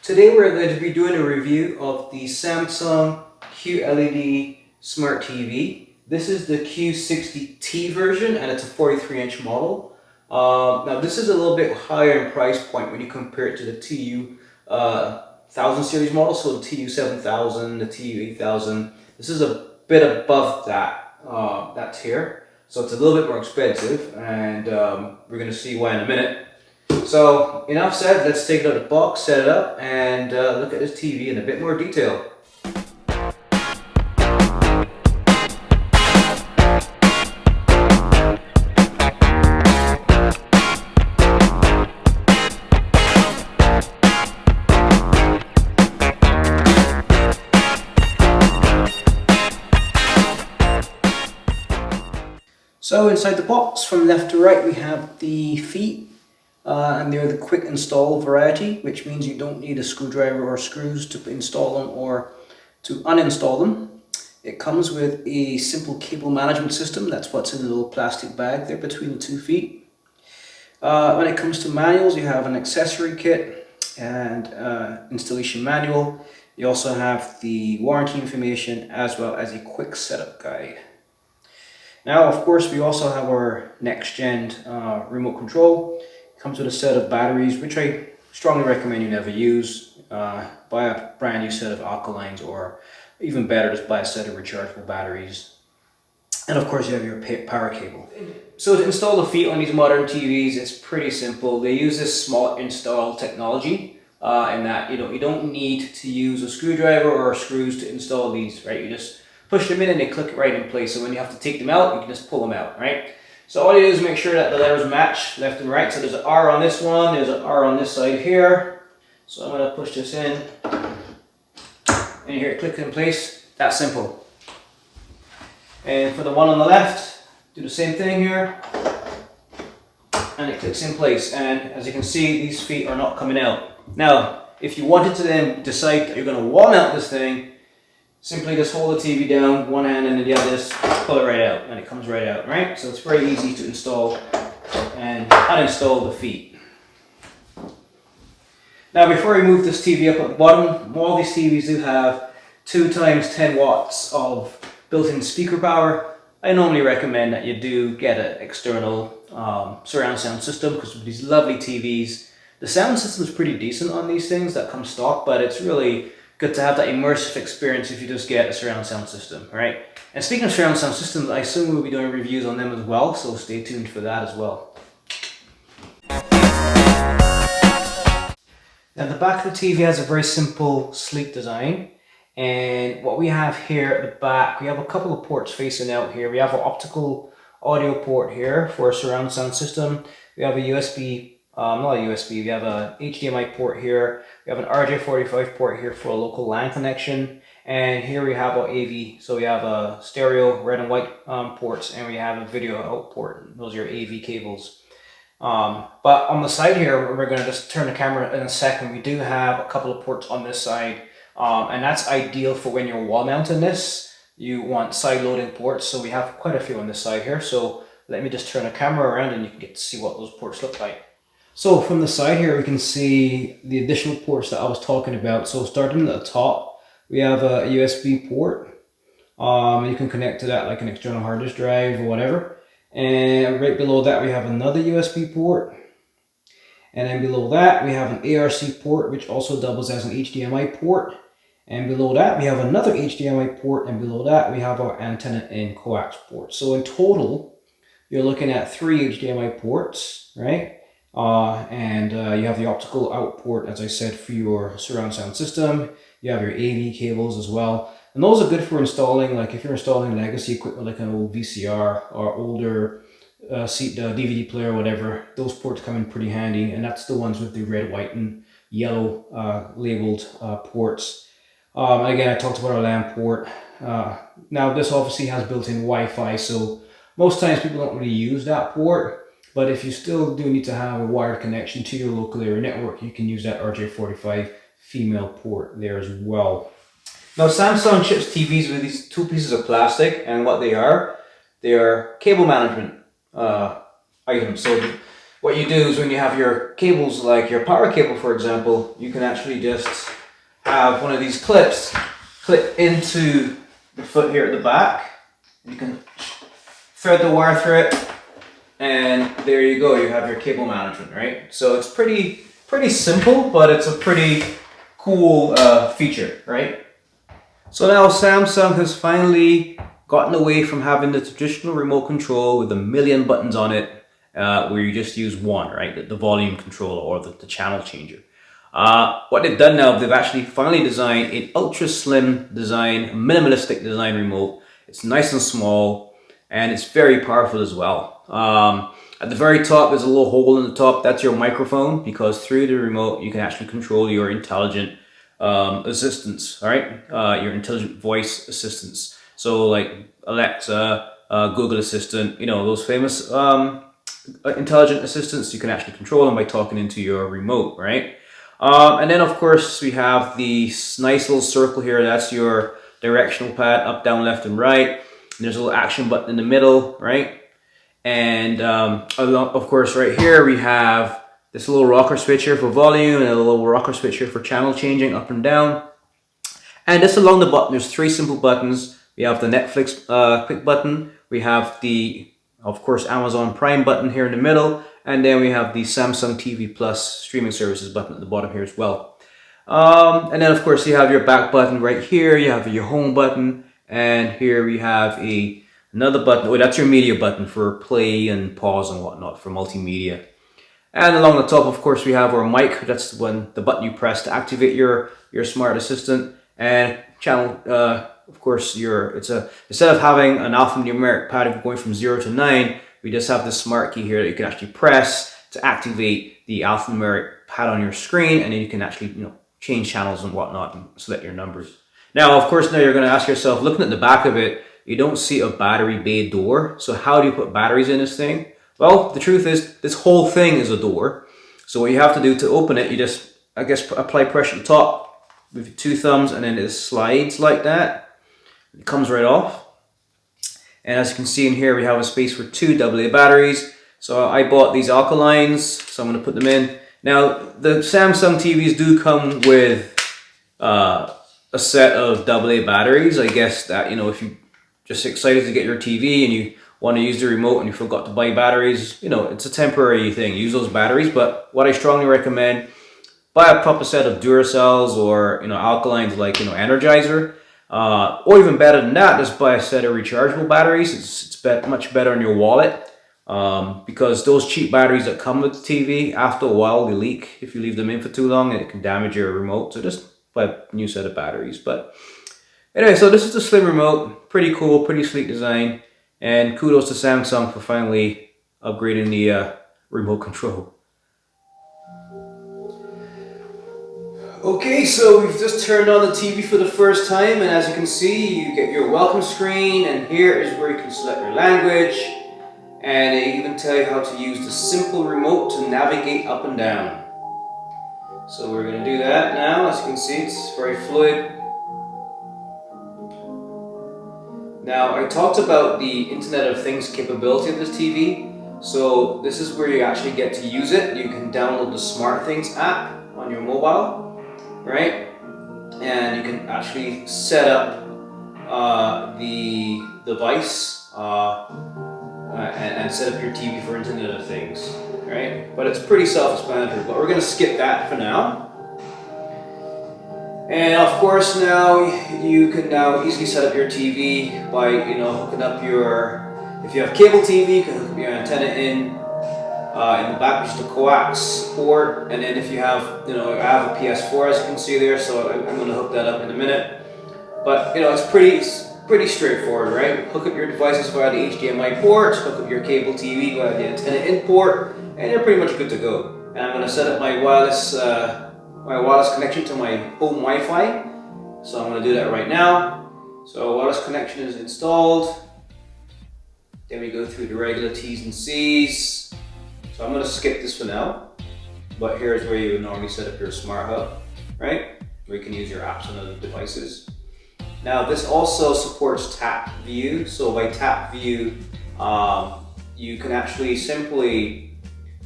Today we're going to be doing a review of the Samsung QLED Smart TV. This is the Q60T version and it's a 43-inch model. Now this is a little bit higher in price point when you compare it to the TU 1000 series model, so the TU 7000, the TU 8000. This is a bit above that tier, so it's a little bit more expensive, and we're going to see why in a minute. So enough said, let's take it out of the box, set it up, and look at this TV in a bit more detail. So inside the box, from left to right, we have the feet. And they're the quick install variety, which means you don't need a screwdriver or screws to install them or to uninstall them. It comes with a simple cable management system. That's what's in the little plastic bag there between the 2 feet. When it comes to manuals, you have an accessory kit and installation manual. You also have the warranty information as well as a quick setup guide. Now, of course, we also have our next-gen remote control. Comes with a set of batteries, which I strongly recommend you never use. Buy a brand new set of alkalines, or even better, just buy a set of rechargeable batteries. And of course you have your power cable. So to install the feet on these modern TVs, it's pretty simple. They use this smart install technology in that you don't need to use a screwdriver or screws to install these, right? You just push them in and they click right in place. So when you have to take them out, you can just pull them out, right? So all you do is make sure that the levers match left and right. So there's an R on this one, there's an R on this side here. So I'm going to push this in, and you hear it click in place. That's simple. And for the one on the left, do the same thing here, and it clicks in place. And as you can see, these feet are not coming out. Now, if you wanted to then decide that you're going to wall mount this thing, simply just hold the TV down, one hand and then the other, just pull it right out, and it comes right out, right? So it's very easy to install and uninstall the feet. Now, before we move this TV up at the bottom, all these TVs do have 2 times 10 watts of built-in speaker power. I normally recommend that you do get an external surround sound system, because with these lovely TVs, the sound system is pretty decent on these things that come stock, but it's really good to have that immersive experience if you just get a surround sound system, right? And speaking of surround sound systems, I assume we'll be doing reviews on them as well, so stay tuned for that as well. Now the back of the TV has a very simple, sleek design, and what we have here at the back, we have a couple of ports facing out here. We have an optical audio port here for a surround sound system. We have a USB, not a USB, we have a HDMI port here. We have an RJ45 port here for a local LAN connection. And here we have our AV. So we have a stereo red and white ports, and we have a video out port. Those are your AV cables. But on the side here, we're going to just turn the camera in a second. We do have a couple of ports on this side. And that's ideal for when you're wall mounting this. You want side loading ports. So we have quite a few on this side here. So let me just turn the camera around and you can get to see what those ports look like. So from the side here, we can see the additional ports that I was talking about. So starting at the top, we have a USB port. You can connect to that like an external hard disk drive or whatever. And right below that, we have another USB port. And then below that, we have an ARC port, which also doubles as an HDMI port. And below that, we have another HDMI port. And below that, we have our antenna and coax port. So in total, you're looking at 3 HDMI ports, right? You have the optical out port, as I said, for your surround sound system. You have your AV cables as well. And those are good for installing, like if you're installing legacy equipment like an old VCR or older DVD player or whatever, those ports come in pretty handy. And that's the ones with the red, white, and yellow labeled ports. Again, I talked about our LAN port. Now this obviously has built-in Wi-Fi, so most times people don't really use that port. But if you still do need to have a wired connection to your local area network, you can use that RJ45 female port there as well. Now Samsung ships TVs with these 2 pieces of plastic, and what they are cable management items. So what you do is when you have your cables, like your power cable for example, you can actually just have one of these clips clip into the foot here at the back. You can thread the wire through it, and there you go, you have your cable management, right? So it's pretty simple, but it's a pretty cool feature, right? So now Samsung has finally gotten away from having the traditional remote control with a million buttons on it, where you just use one, right? The volume controller or the channel changer. What they've done now, they've actually finally designed an ultra slim design, minimalistic design remote. It's nice and small, and it's very powerful as well. At the very top, there's a little hole in the top. That's your microphone, because through the remote, you can actually control your intelligent assistants, all right? Your intelligent voice assistants. So like Alexa, Google Assistant, you know, those famous intelligent assistants, you can actually control them by talking into your remote, right? And then of course we have the nice little circle here. That's your directional pad, up, down, left, and right. And there's a little action button in the middle, right? And of course right here we have this little rocker switch here for volume, and a little rocker switch here for channel changing up and down. And just along the bottom, there's three simple buttons. We have the Netflix quick button. We have the, of course, Amazon Prime button here in the middle. And then we have the Samsung TV Plus streaming services button at the bottom here as well. And then of course you have your back button right here. You have your home button. And here we have another button. Oh, that's your media button for play and pause and whatnot for multimedia. And along the top, of course, we have our mic. That's the button you press to activate your smart assistant. And channel, of course, instead of having an alphanumeric pad going from 0 to 9, we just have this smart key here that you can actually press to activate the alphanumeric pad on your screen, and then you can actually, you know, change channels and whatnot and select your numbers. Now, of course, now you're going to ask yourself, looking at the back of it, you don't see a battery bay door. So how do you put batteries in this thing? Well, the truth is, this whole thing is a door. So what you have to do to open it, you just, I guess, apply pressure at the top with your two thumbs, and then it slides like that. It comes right off. And as you can see in here, we have a space for two AA batteries. So I bought these alkalines, so I'm going to put them in. Now, the Samsung TVs do come with a set of AA batteries. I guess that, you know, if you're just excited to get your TV and you want to use the remote and you forgot to buy batteries, you know, it's a temporary thing. Use those batteries. But what I strongly recommend, buy a proper set of Duracells or, you know, alkalines like, you know, Energizer. Or even better than that, just buy a set of rechargeable batteries. It's much better in your wallet, because those cheap batteries that come with the TV, after a while they leak if you leave them in for too long, and it can damage your remote. So just buy a new set of batteries. But anyway, so this is the slim remote. Pretty cool, pretty sleek design, and kudos to Samsung for finally upgrading the remote control. Okay, so we've just turned on the TV for the first time, and as you can see, you get your welcome screen, and here is where you can select your language, and it even tell you how to use the simple remote to navigate up and down. So we're going to do that now. As you can see, it's very fluid. Now, I talked about the Internet of Things capability of this TV, so this is where you actually get to use it. You can download the SmartThings app on your mobile, right? And you can actually set up the device and set up your TV for Internet of Things, right? But it's pretty self-explanatory, but we're going to skip that for now. And of course now you can now easily set up your TV by, you know, hooking up if you have cable TV, you can hook up your antenna in the back, which is the coax port. And then if you have, you know, I have a PS4 as you can see there, so I'm going to hook that up in a minute. But, you know, it's pretty straightforward, right? Hook up your devices via the HDMI ports, hook up your cable TV via the antenna in port, and you're pretty much good to go. And I'm going to set up my wireless connection to my home Wi-Fi. So I'm going to do that right now. So wireless connection is installed. Then we go through the regular T's and C's. So I'm going to skip this for now. But here's where you would normally set up your smart hub, right? Where you can use your apps on other devices. Now this also supports tap view. So by tap view, you can actually simply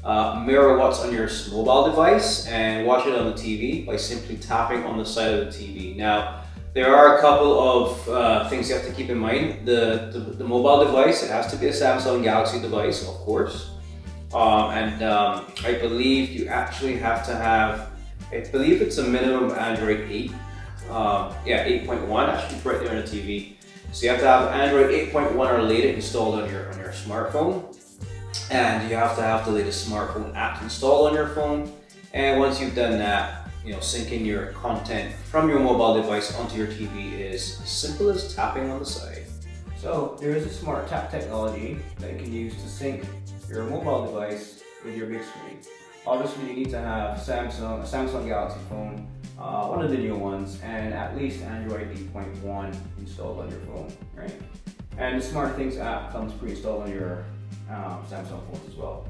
mirror what's on your mobile device and watch it on the TV by simply tapping on the side of the TV. Now, there are a couple of things you have to keep in mind. The mobile device, it has to be a Samsung Galaxy device, of course. I believe you actually have to have, I believe it's a minimum Android 8. Yeah, 8.1, actually it's right there on the TV. So you have to have Android 8.1 or later installed on your smartphone. And you have to have the latest smartphone apps installed on your phone. And once you've done that, syncing your content from your mobile device onto your TV is as simple as tapping on the side. So there is a smart tap technology that you can use to sync your mobile device with your big screen. Obviously, you need to have a Samsung Galaxy phone, one of the new ones, and at least Android 8.1 installed on your phone, right? And the Smart Things app comes pre-installed on your Samsung phones as well.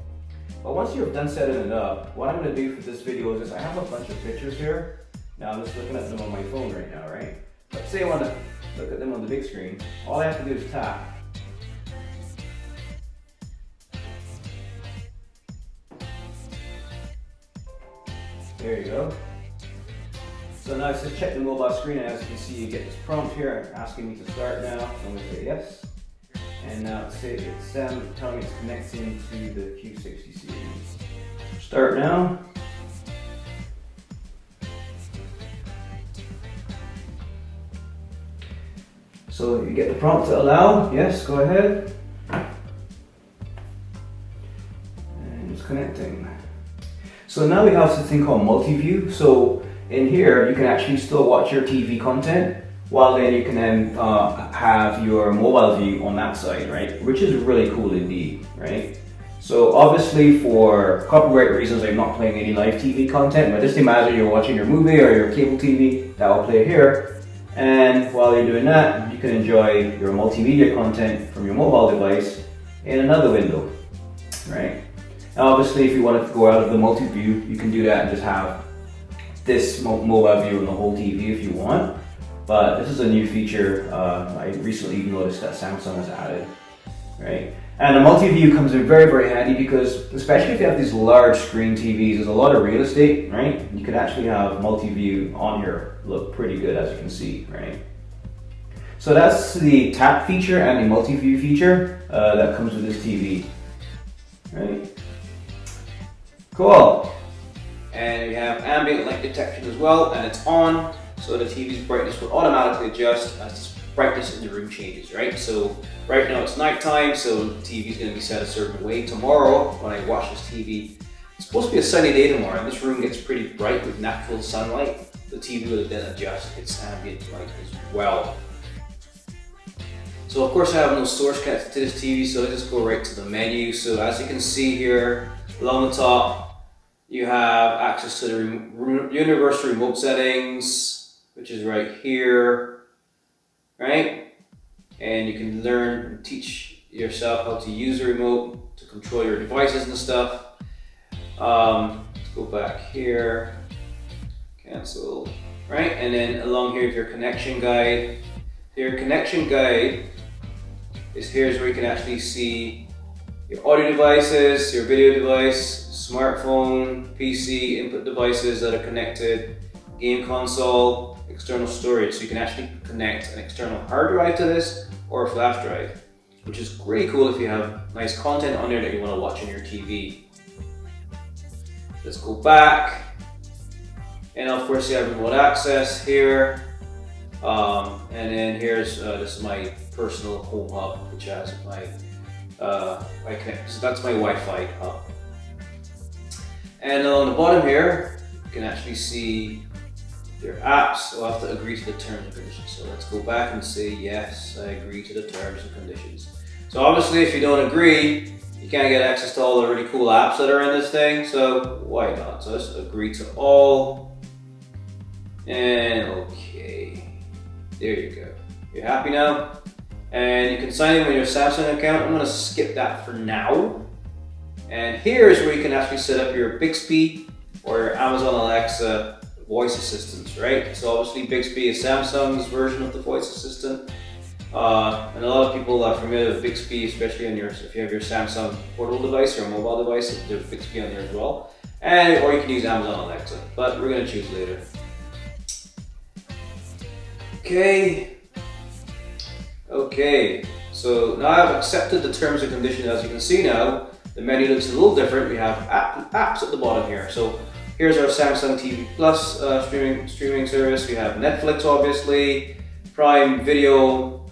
But once you're done setting it up, what I'm going to do for this video is I have a bunch of pictures here. Now I'm just looking at them on my phone right now, right? But say I want to look at them on the big screen, all I have to do is tap. There you go. So now it's just check the mobile screen, and as you can see, you get this prompt here asking me to start now. So I'm going to say yes. And now it's telling me it's connecting to the Q60 series. Start now. So you get the prompt to allow. Yes, go ahead. And it's connecting. So now we have something called multi-view. So in here, you can actually still watch your TV content, while then you can then have your mobile view on that side, right? Which is really cool indeed, right? So obviously for copyright reasons, I'm not playing any live TV content, but just imagine you're watching your movie or your cable TV, that will play here. And while you're doing that, you can enjoy your multimedia content from your mobile device in another window, right? Now obviously if you want to go out of the multi-view, you can do that and just have this mobile view on the whole TV if you want. But this is a new feature I recently noticed that Samsung has added, right? And the multi-view comes in very, very handy because, especially if you have these large screen TVs, there's a lot of real estate, right? You can actually have multi-view on here look pretty good, as you can see, right? So that's the tap feature and the multi-view feature that comes with this TV, right? Cool. And we have ambient light detection as well, and it's on. So the TV's brightness will automatically adjust as the brightness in the room changes, right? So right now it's nighttime, so the TV's going to be set a certain way. Tomorrow, when I watch this TV, it's supposed to be a sunny day tomorrow, and this room gets pretty bright with natural sunlight. The TV will then adjust its ambient light as well. So of course I have no source connected to this TV, so let's just go right to the menu. So as you can see here, along the top, you have access to the universal remote settings, which is right here, right? And you can learn and teach yourself how to use the remote to control your devices and stuff. Let's go back here, cancel, right? And then along here is your connection guide. Your connection guide is here's where you can actually see your audio devices, your video device, smartphone, PC, input devices that are connected, game console, external storage. So you can actually connect an external hard drive to this or a flash drive, which is really cool if you have nice content on there that you want to watch on your TV. Let's go back. And of course you have remote access here. And then here's, this is my personal home hub, which has my, so that's my Wi-Fi hub. And along the bottom here, you can actually see your apps. I'll have to agree to the terms and conditions. So let's go back and say, yes, I agree to the terms and conditions. So obviously if you don't agree, you can't get access to all the really cool apps that are in this thing. So why not? So let's agree to all. And okay, there you go. You're happy now? And you can sign in with your Samsung account. I'm gonna skip that for now. And here's where you can actually set up your Bixby or your Amazon Alexa voice assistants, right? So obviously Bixby is Samsung's version of the voice assistant. And a lot of people are familiar with Bixby, especially on if you have your Samsung portable device or mobile device. There's Bixby on there as well, or you can use Amazon Alexa, but we're gonna choose later. Okay. So now I've accepted the terms and conditions. As you can see now, the menu looks a little different. We have apps at the bottom here. So here's our Samsung TV Plus streaming service. We have Netflix, obviously, Prime Video,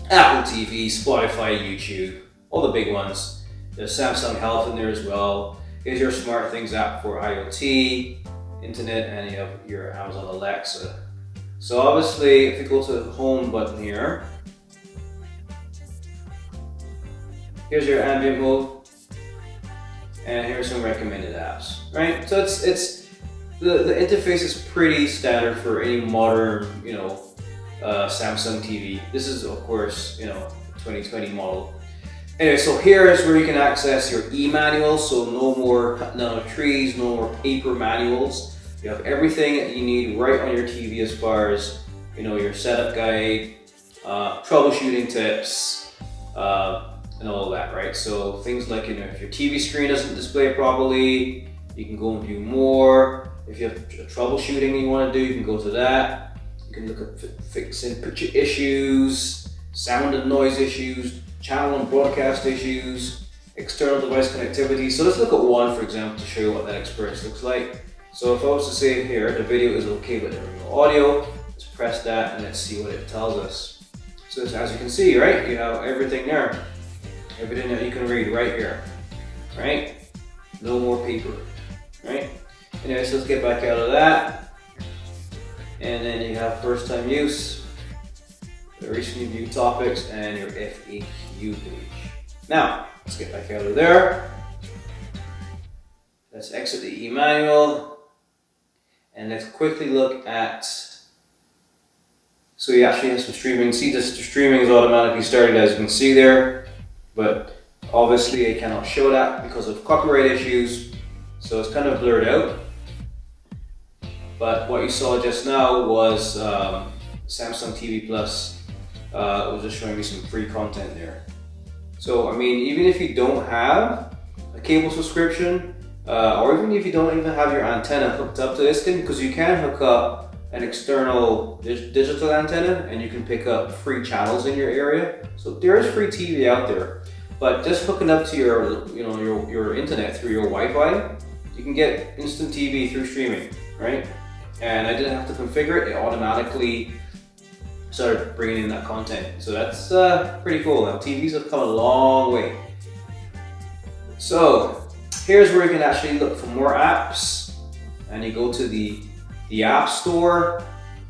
Apple TV, Spotify, YouTube, all the big ones. There's Samsung Health in there as well. Here's your SmartThings app for IoT, internet, and you have your Amazon Alexa. So obviously, if you go to the home button here, here's your ambient mode, and here's some recommended apps, right? So the interface is pretty standard for any modern, Samsung TV. This is, of course, 2020 model. Anyway, so here is where you can access your e-manuals. So no more cutting down of trees, no more paper manuals. You have everything that you need right on your TV as far as, your setup guide, troubleshooting tips, and all that, right? So things like, if your TV screen doesn't display properly, you can go and view more. If you have troubleshooting you want to do, you can go to that. You can look at fixing picture issues, sound and noise issues, channel and broadcast issues, external device connectivity. So let's look at one, for example, to show you what that experience looks like. So if I was to say here, the video is okay but there is no audio, let's press that and let's see what it tells us. So as you can see, right, you have everything there. Everything that you can read right here, right? No more paper, right? Anyway, so let's get back out of that. And then you have first time use, the recently viewed topics, and your FAQ page. Now, let's get back out of there. Let's exit the e-manual. And let's quickly look at, so you actually have some streaming. See, the streaming is automatically started, as you can see there, but obviously I cannot show that because of copyright issues, so it's kind of blurred out. But what you saw just now was Samsung TV Plus. It was just showing me some free content there. So I mean, even if you don't have a cable subscription, or even if you don't even have your antenna hooked up to this thing, because you can hook up an external digital antenna and you can pick up free channels in your area. So there is free TV out there, but just hooking up to your internet through your Wi-Fi, you can get instant TV through streaming, right? And I didn't have to configure it; it automatically started bringing in that content. So that's pretty cool. Now TVs have come a long way. So here's where you can actually look for more apps, and you go to the App Store,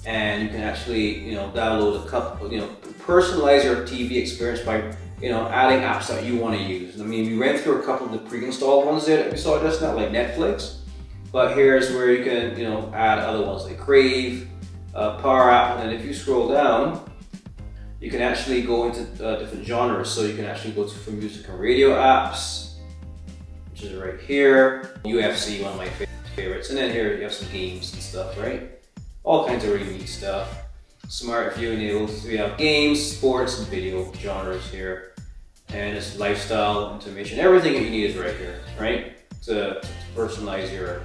and you can actually download a couple, personalize your TV experience by adding apps that you want to use. I mean, we went through a couple of the pre-installed ones there that we saw just now, like Netflix, but here's where you can add other ones like Crave, Power App, and then if you scroll down, you can actually go into different genres. So you can actually go for music and radio apps, which is right here. UFC, one of my favorites, and then here you have some games and stuff, right? All kinds of really neat stuff. Smart view enabled. So we have games, sports, and video genres here, and it's lifestyle, information. Everything that you need is right here, right? To personalize your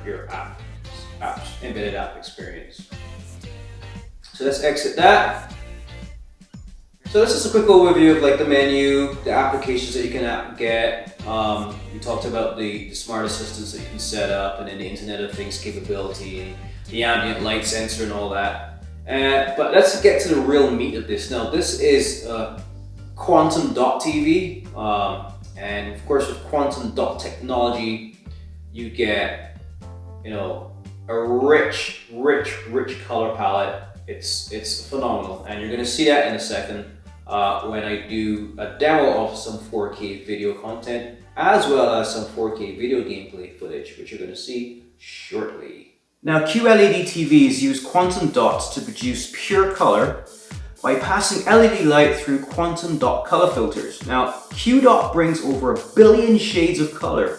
embedded app experience. So let's exit that. So this is a quick overview of like the menu, the applications that you can get. We talked about the smart assistants that you can set up, and then the Internet of Things capability, the ambient light sensor and all that. But let's get to the real meat of this. Now this is quantum dot TV, and of course with quantum dot technology, you get a rich color palette. It's phenomenal, and you're going to see that in a second when I do a demo of some 4K video content, as well as some 4K video gameplay footage, which you're going to see shortly. Now, QLED TVs use quantum dots to produce pure color by passing LED light through quantum dot color filters. Now, Q dot brings over 1 billion shades of color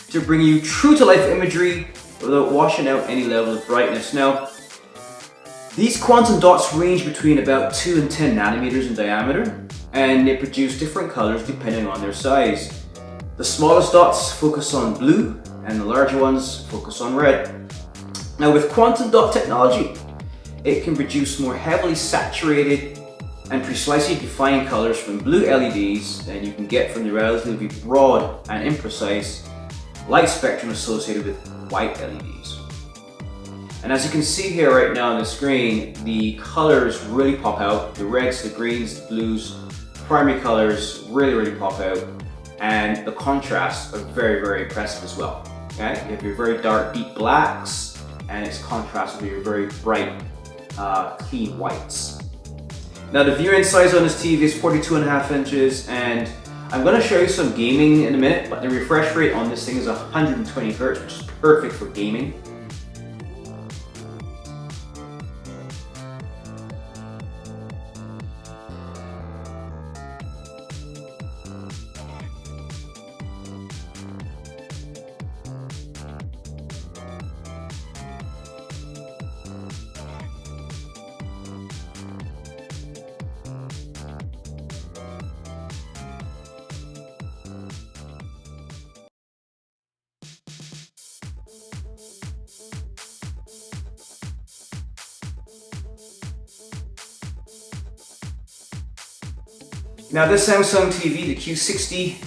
to bring you true to life imagery without washing out any level of brightness. Now, These quantum dots range between about 2 and 10 nanometers in diameter, and they produce different colors depending on their size. The smallest dots focus on blue, and the larger ones focus on red. Now with quantum dot technology, it can produce more heavily saturated and precisely defined colors from blue LEDs than you can get from the relatively broad and imprecise light spectrum associated with white LEDs. And as you can see here right now on the screen, the colors really pop out. The reds, the greens, the blues, primary colors really pop out. And the contrasts are very impressive as well. Okay? You have your very dark deep blacks, and it's contrasted with your very bright clean whites. Now the viewing size on this TV is 42.5 inches, and I'm going to show you some gaming in a minute, but the refresh rate on this thing is 120 Hz, which is perfect for gaming. Now this Samsung TV, the Q60,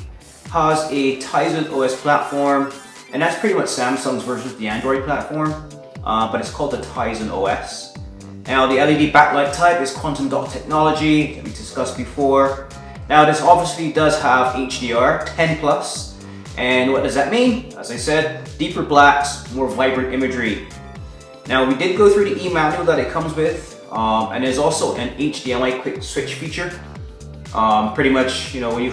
has a Tizen OS platform, and that's pretty much Samsung's version of the Android platform, but it's called the Tizen OS. Now the LED backlight type is quantum dot technology that we discussed before. Now this obviously does have HDR 10+, and what does that mean? As I said, deeper blacks, more vibrant imagery. Now we did go through the e-manual that it comes with, and there's also an HDMI quick switch feature. Pretty much, you know, when you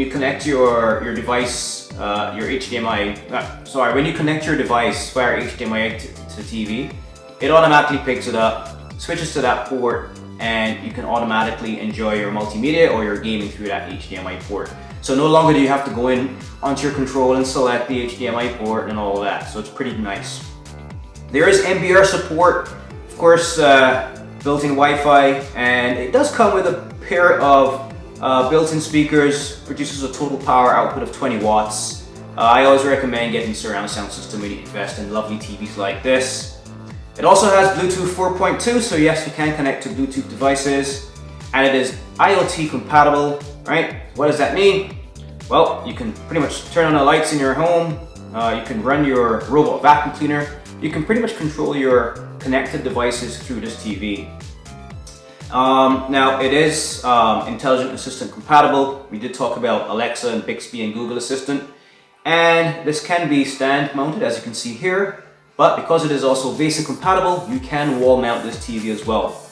connect your device, your HDMI, when you connect your device via HDMI to the TV, it automatically picks it up, switches to that port, and you can automatically enjoy your multimedia or your gaming through that HDMI port. So no longer do you have to go in onto your control and select the HDMI port and all of that. So it's pretty nice. There is MBR support, of course, built-in Wi-Fi, and it does come with a pair of built-in speakers, produces a total power output of 20 watts. I always recommend getting surround sound system when you invest in lovely TVs like this. It also has Bluetooth 4.2, so yes, you can connect to Bluetooth devices, and it is IoT compatible, right? What does that mean? Well, you can pretty much turn on the lights in your home, you can run your robot vacuum cleaner, you can pretty much control your connected devices through this TV. Now it is Intelligent Assistant compatible. We did talk about Alexa and Bixby and Google Assistant, and this can be stand mounted, as you can see here, but because it is also basic compatible, you can wall mount this TV as well.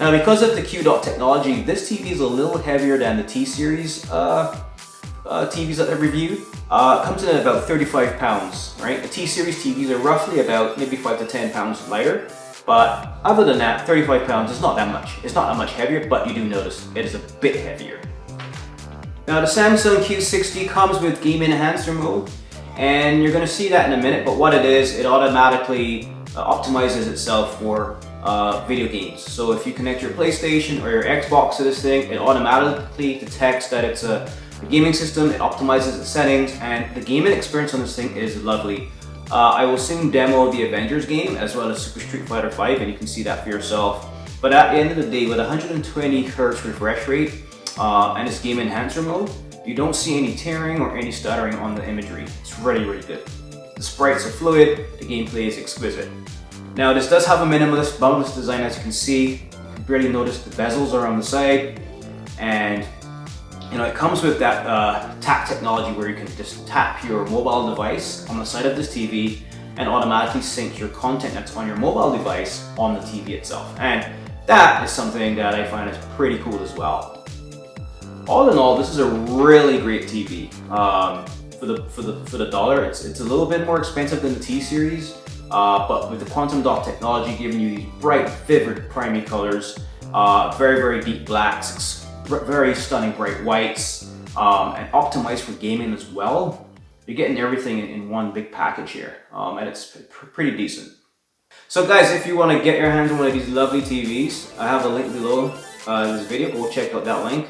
Now because of the Q-Dot technology, this TV is a little heavier than the T-Series TVs that I've reviewed. It comes in at about 35 pounds, right? The T-Series TVs are roughly about maybe 5 to 10 pounds lighter. But other than that, 35 pounds is not that much. It's not that much heavier, but you do notice it is a bit heavier. Now the Samsung Q60 comes with Game Enhancer mode, and you're going to see that in a minute, but what it is, it automatically optimizes itself for video games. So if you connect your PlayStation or your Xbox to this thing, it automatically detects that it's a gaming system, it optimizes its settings, and the gaming experience on this thing is lovely. I will soon demo the Avengers game as well as Super Street Fighter 5, and you can see that for yourself. But at the end of the day, with 120 Hz refresh rate and its Game Enhancer mode, you don't see any tearing or any stuttering on the imagery. It's really good. The sprites are fluid, the gameplay is exquisite. Now this does have a minimalist, boundless design, as you can see. You can barely notice the bezels are on the side, and you know, it comes with that tap technology where you can just tap your mobile device on the side of this TV and automatically sync your content that's on your mobile device on the TV itself. And that is something that I find is pretty cool as well. All in all, this is a really great TV. For the dollar, it's a little bit more expensive than the T-Series, but with the quantum dot technology giving you these bright, vivid primary colors, very deep blacks, very stunning bright whites, and optimized for gaming as well. You're getting everything in one big package here, and it's pretty decent. So guys, if you want to get your hands on one of these lovely TVs, I have a link below in this video. Go check out that link.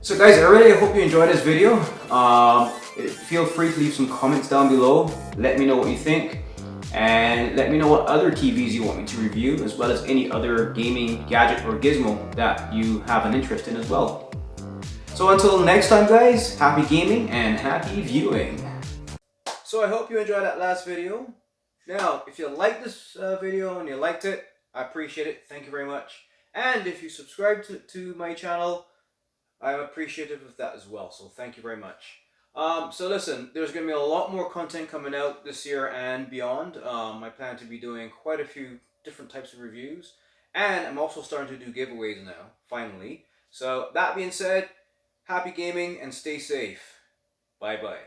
So guys, I really hope you enjoyed this video. Feel free to leave some comments down below. Let me know what you think. And let me know what other TVs you want me to review, as well as any other gaming gadget or gizmo that you have an interest in as well. So until next time guys, happy gaming and happy viewing. So I hope you enjoyed that last video. Now, if you liked this video and you liked it, I appreciate it. Thank you very much. And if you subscribe to my channel, I'm appreciative of that as well. So thank you very much. So listen, there's going to be a lot more content coming out this year and beyond. I plan to be doing quite a few different types of reviews. And I'm also starting to do giveaways now, finally. So that being said, happy gaming and stay safe. Bye bye.